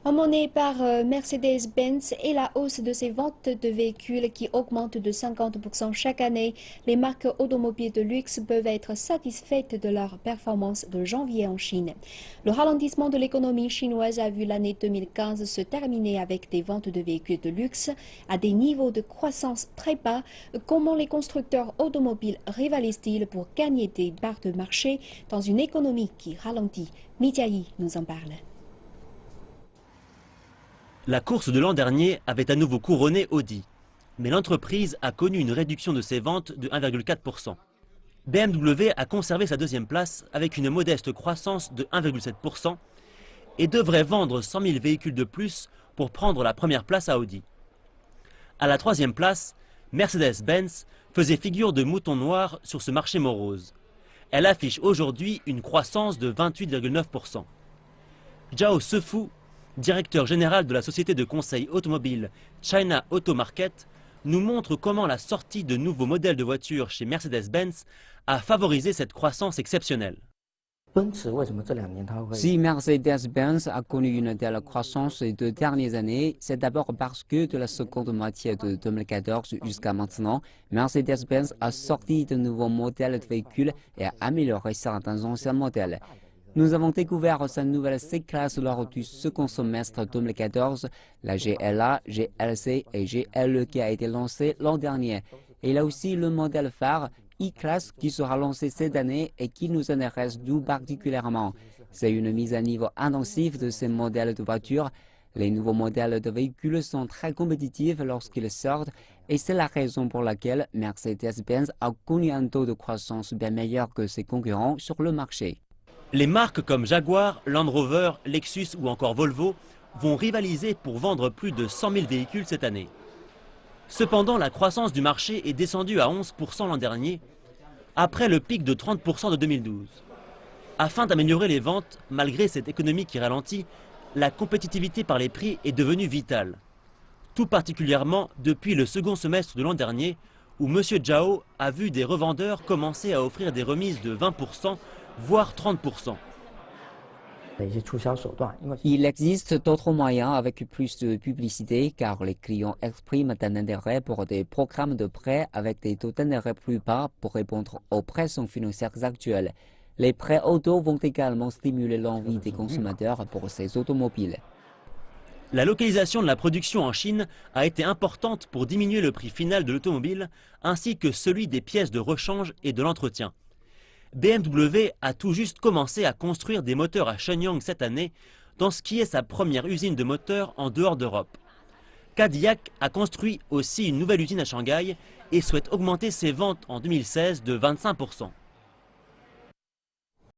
Emmené par Mercedes-Benz et la hausse de ses ventes de véhicules qui augmentent de 50% chaque année, les marques automobiles de luxe peuvent être satisfaites de leur performance de janvier en Chine. Le ralentissement de l'économie chinoise a vu l'année 2015 se terminer avec des ventes de véhicules de luxe à des niveaux de croissance très bas. Comment les constructeurs automobiles rivalisent-ils pour gagner des parts de marché dans une économie qui ralentit? Midiaï nous en parle. La course de l'an dernier avait à nouveau couronné Audi, mais l'entreprise a connu une réduction de ses ventes de 1,4%. BMW a conservé sa deuxième place avec une modeste croissance de 1,7% et devrait vendre 100 000 véhicules de plus pour prendre la première place à Audi. À la troisième place, Mercedes-Benz faisait figure de mouton noir sur ce marché morose. Elle affiche aujourd'hui une croissance de 28,9%. Zhao Sefu, directeur général de la société de conseil automobile China Auto Market, nous montre comment la sortie de nouveaux modèles de voitures chez Mercedes-Benz a favorisé cette croissance exceptionnelle. Si Mercedes-Benz a connu une telle croissance ces 2 dernières années, c'est d'abord parce que de la seconde moitié de 2014 jusqu'à maintenant, Mercedes-Benz a sorti de nouveaux modèles de véhicules et a amélioré certains anciens modèles. Nous avons découvert sa nouvelle C-Class lors du second semestre 2014, la GLA, GLC et GLE qui a été lancée l'an dernier. Et il y a aussi le modèle phare E-Class qui sera lancé cette année et qui nous intéresse tout particulièrement. C'est une mise à niveau intensive de ces modèles de voitures. Les nouveaux modèles de véhicules sont très compétitifs lorsqu'ils sortent et c'est la raison pour laquelle Mercedes-Benz a connu un taux de croissance bien meilleur que ses concurrents sur le marché. Les marques comme Jaguar, Land Rover, Lexus ou encore Volvo vont rivaliser pour vendre plus de 100 000 véhicules cette année. Cependant, la croissance du marché est descendue à 11% l'an dernier, après le pic de 30% de 2012. Afin d'améliorer les ventes, malgré cette économie qui ralentit, la compétitivité par les prix est devenue vitale. Tout particulièrement depuis le second semestre de l'an dernier, où M. Zhao a vu des revendeurs commencer à offrir des remises de 20%, voire 30%. Il existe d'autres moyens avec plus de publicité car les clients expriment un intérêt pour des programmes de prêts avec des taux d'intérêt plus bas pour répondre aux pressions financières actuelles. Les prêts auto vont également stimuler l'envie des consommateurs pour ces automobiles. La localisation de la production en Chine a été importante pour diminuer le prix final de l'automobile ainsi que celui des pièces de rechange et de l'entretien. BMW a tout juste commencé à construire des moteurs à Shenyang cette année, dans ce qui est sa première usine de moteurs en dehors d'Europe. Cadillac a construit aussi une nouvelle usine à Shanghai et souhaite augmenter ses ventes en 2016 de 25%.